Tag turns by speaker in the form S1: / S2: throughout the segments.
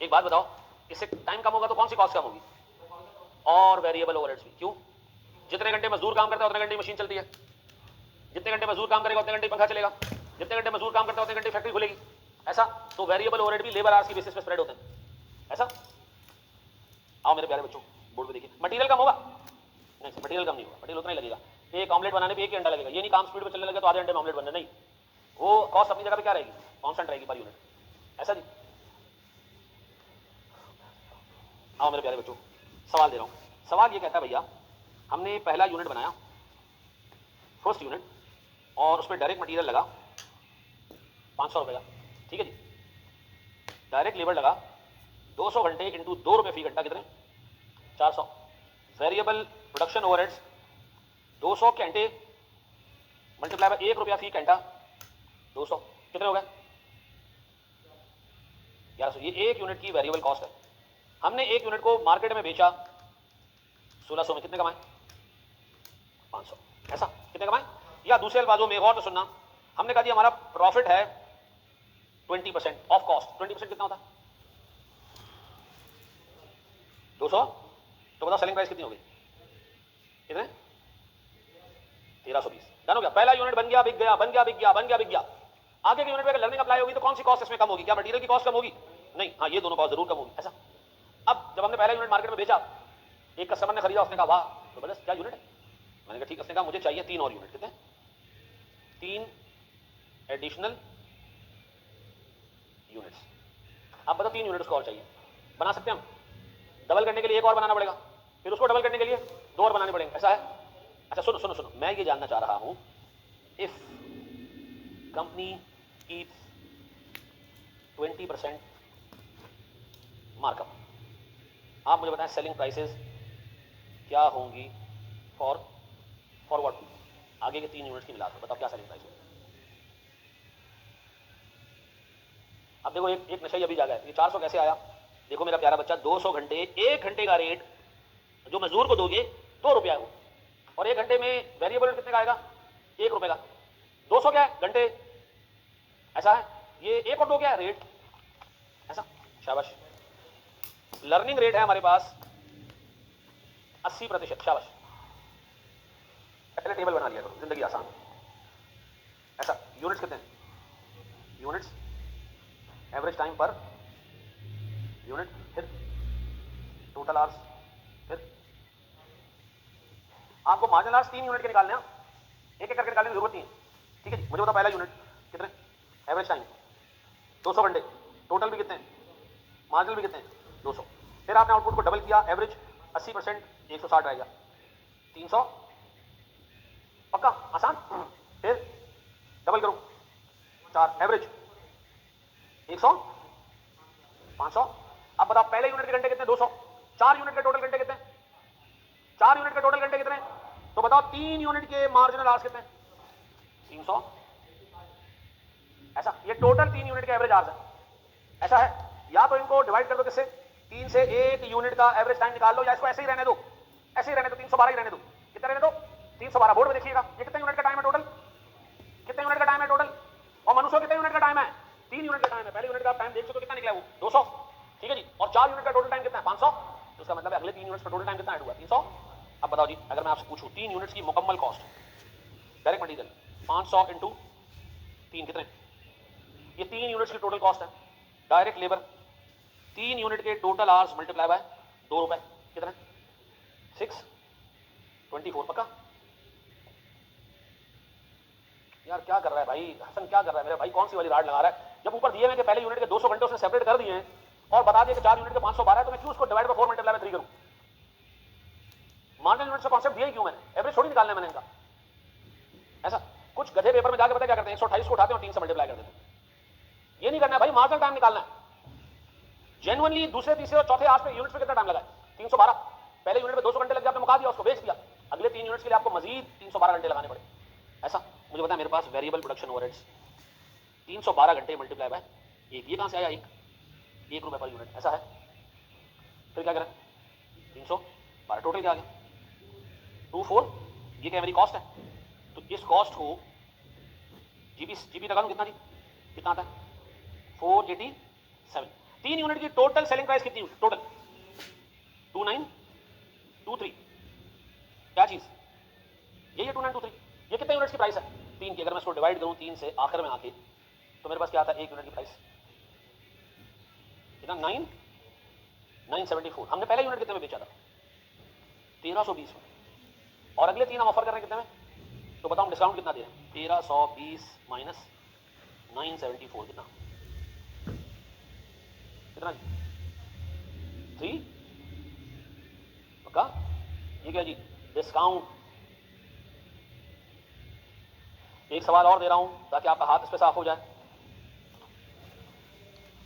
S1: एक बात बताओ, इससे टाइम कम होगा तो कौन सी कॉस्ट कम होगी? और वेरिएबल ओवरहेड्स भी। क्यों? जितने घंटे मजदूर काम करता है उतने घंटे मशीन चलती है, जितने घंटे मजदूर काम करेगा उतने घंटे पंखा चलेगा, जितने घंटे मजदूर काम करता है उतने घंटे फैक्ट्री खुलेगी। ऐसा तो वेरिएबल ओवरहेड भी लेबर आवर्स की बेसिस पे स्प्रेड होते हैं। ऐसा आओ मेरे प्यारे बच्चों, बोर्ड पे देखिए, मटेरियल कम होगा? नहीं सर, मटेरियल कम नहीं होगा, मटेरियल उतना ही लगेगा। एक ऑमलेट बनाने पे एक ही अंडा लगेगा, ये नहीं काम स्पीड पे चलने लगे तो आधे घंटे में ऑमलेट बनने, नहीं, वो कॉस्ट अपनी जगह पे क्या रहेगी, कांस्टेंट रहेगी पर यूनिट। ऐसा जी। आओ मेरे प्यारे बच्चों, सवाल दे रहा हूं। सवाल ये कहता है भैया, हमने पहला यूनिट बनाया, फर्स्ट यूनिट, और उस पर डायरेक्ट मटेरियल लगा 500 रुपये का, ठीक है जी। डायरेक्ट लेबर लगा 200 घंटे इंटू 2 रुपये फी घंटा, कितने? 400। वेरिएबल प्रोडक्शन ओवरहेड्स 200 घंटे मल्टीप्लाई बाय 1 रुपया फी घंटा, 200, कितने हो गए? 1100। ये एक यूनिट की वेरिएबल कॉस्ट है। हमने एक यूनिट को मार्केट में बेचा 1600 में, कितने कमाए? 500। ऐसा कितने कमाए? या दूसरे अल्फाजों में, गौर से सुनना, हमने कहा जी हमारा प्रॉफिट है 20% ऑफ कॉस्ट। 20% कितना होता है? 200। तो बताओ सेलिंग प्राइस कितनी होगी? कितने? 1320। डन हो गया। पहला यूनिट बन गया, बिक गया, बन गया, बिक गया, बन गया, बिक गया। आगे के यूनिट पे अगर लर्निंग अप्लाई होगी तो कौन सी कॉस्ट इसमें कम होगी? क्या मटेरियल की कॉस्ट कम होगी? नहीं, हाँ ये दोनों कॉस्ट जरूर कम होगी। ऐसा अब जब हमने पहला यूनिट मार्केट में बेचा, एक कस्टमर ने खरीदा, उसने कहा वाह जबरदस्त, क्या यूनिट है? मैंने कहा ठीक। उसने कहा मुझे चाहिए 3 और यूनिट। कितने? 3 एडिशनल यूनिट्स। आप बताओ 3 यूनिट उसको और चाहिए, बना सकते हैं हम? डबल करने के लिए एक और बनाना पड़ेगा, फिर उसको डबल करने के लिए 2 और बनाने पड़ेंगे। ऐसा है? अच्छा सुनो सुनो सुनो, मैं ये जानना चाह रहा हूं, इफ कंपनी कीप्स 20% मार्कअप, आप मुझे बताएं सेलिंग प्राइसेस क्या होंगी फॉर फॉरवर्ड, आगे के 3 यूनिट्स की मिला दो, बताओ क्या सेलिंग प्राइस होगी? अब देखो एक नशा अभी जागा है, ये 400 कैसे आया? देखो मेरा प्यारा बच्चा, 200 घंटे, 1 घंटे का रेट जो मजदूर को दोगे 2 रुपया है वो, और 1 घंटे में वेरिएबल कितने का आएगा? 1 रुपए का। 200 क्या है? घंटे। ऐसा है? ये 1 और 2 क्या है? रेट। ऐसा? शाबाश। लर्निंग रेट है हमारे पास 80%। शाबाश। पहले टेबल बना लिया करो, जिंदगी आसान। ऐसा यूनिट्स कितने? Units average time per unit, फिर टोटल आवर्स, फिर आपको मार्जिनल आवर्स 3 यूनिट के निकालने हैं, एक एक करके निकालने की जरूरत नहीं है। ठीक है जी। मुझे बताओ पहला यूनिट कितने? एवरेज टाइम 200 घंटे, टोटल भी कितने? मार्जिनल भी कितने? 200। फिर आपने आउटपुट को डबल किया, एवरेज 80%, 160 रहेगा, 300। पक्का? आसान। फिर डबल करो, 4, एवरेज 100, 500। अब बताओ पहले यूनिट के घंटे कितने? 200। 4 यूनिट के टोटल घंटे कितने? 4 यूनिट के टोटल घंटे कितने? तो बताओ 3 यूनिट के मार्जिनल आवर्स कितने? 300। ऐसा? ये टोटल 3 यूनिट के एवरेज आवर्स है। ऐसा है? या तो इनको डिवाइड कर दो, किससे? 3 से 1 यूनिट का एवरेज टाइम निकाल लो, या इसको ऐसे ही रहने दो, ऐसे ही रहने दो, 312 ही रहने दो। कितना रहने दो? 312। बोर्ड में देखिएगा, ये कितने यूनिट का टाइम है टोटल? कितने यूनिट का टाइम है टोटल? और मनुष्य कितने यूनिट का टाइम है? 3 यूनिट का टाइम है। पहले यूनिट का टाइम देख चुके हो, कितना निकला वो? 200। ठीक है जी। और 4 यूनिट का टोटल टाइम कितना है? 500। तो इसका मतलब है अगले 3 यूनिट्स का टोटल टाइम कितना ऐड हुआ? 300। अब बताओ जी, अगर मैं आपसे पूछूं 3 यूनिट्स की मुकम्मल कॉस्ट, डायरेक्ट मटीरियल 500 इंटू 3 कितने? ये 3 यूनिट्स की टोटल कॉस्ट है। डायरेक्ट लेबर 3 यूनिट के टोटल आवर्स मल्टीप्लाई बाय 2 रुपए, कितने? 624। पक्का? यार क्या कर रहा है भाई हसन, क्या कर रहा है मेरा भाई? कौन सी वाली राड लगा रहा है? जब ऊपर दिए हैं कि पहले यूनिट के 200 घंटे उसने सेपरेट कर दिए हैं और बता दिया कि 4 यूनिट के 512 है, तो मैं क्यों उसको डिवाइड बाय 4 मल्टीप्लाई बाय 3 करूं? मार्जिनल यूनिट का कॉन्सेप्ट दिया ही क्यों मैंने? एवरेज थोड़ी निकालना है मैंने इनका। ऐसा कुछ गधे पेपर में जाकर पता क्या करते हैं? 128 को उठाते हैं और 3 से मल्टीप्लाई कर देते हैं। ये नहीं करना है भाई, मार्जिनल टाइम निकालना है। जेन्युइनली दूसरे तीसरे और चौथे आज पे यूनिट पे कितना टाइम लगा? 312। पहले यूनिट पे 200 घंटे लग गया, आपने मुका दिया, उसको बेच दिया। अगले 3 यूनिट्स के लिए आपको मजीद 312 घंटे लगाने पड़े। ऐसा? मुझे पता है मेरे पास वेरिएबल प्रोडक्शन ओवरहेड्स 312 घंटे मल्टीप्लाई बाय 1, ये कहां से आया? 1 रुपए पर यूनिट। ऐसा है? फिर क्या करें? 312 टोटल क्या आ गया? 24। ये क्या मेरी कॉस्ट है? तो इस कॉस्ट को जीबी लगा लूं, कितना जी? कितना आता है? 487। 3 यूनिट की टोटल सेलिंग प्राइस कितनी हुई टोटल 2923 क्या चीज ये 2923 ये कितने यूनिट्स की प्राइस है 3 की अगर मैं इसको डिवाइड करूं 3 से आखिर में आके तो मेरे पास क्या आता है 1 यूनिट की प्राइस कितना 974 हमने पहले यूनिट कितने में बेचा था 1320 में और अगले 3 हम ऑफर कर रहे हैं कितने में तो बताओ डिस्काउंट कितना दे रहे हैं 1320 माइनस 974 कितना कितना 3 पक्का ये क्या जी डिस्काउंट एक सवाल और दे रहा हूं ताकि आपका हाथ इस पे साफ हो जाए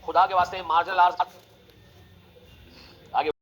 S1: खुदा के वास्ते मार्जिनल आगे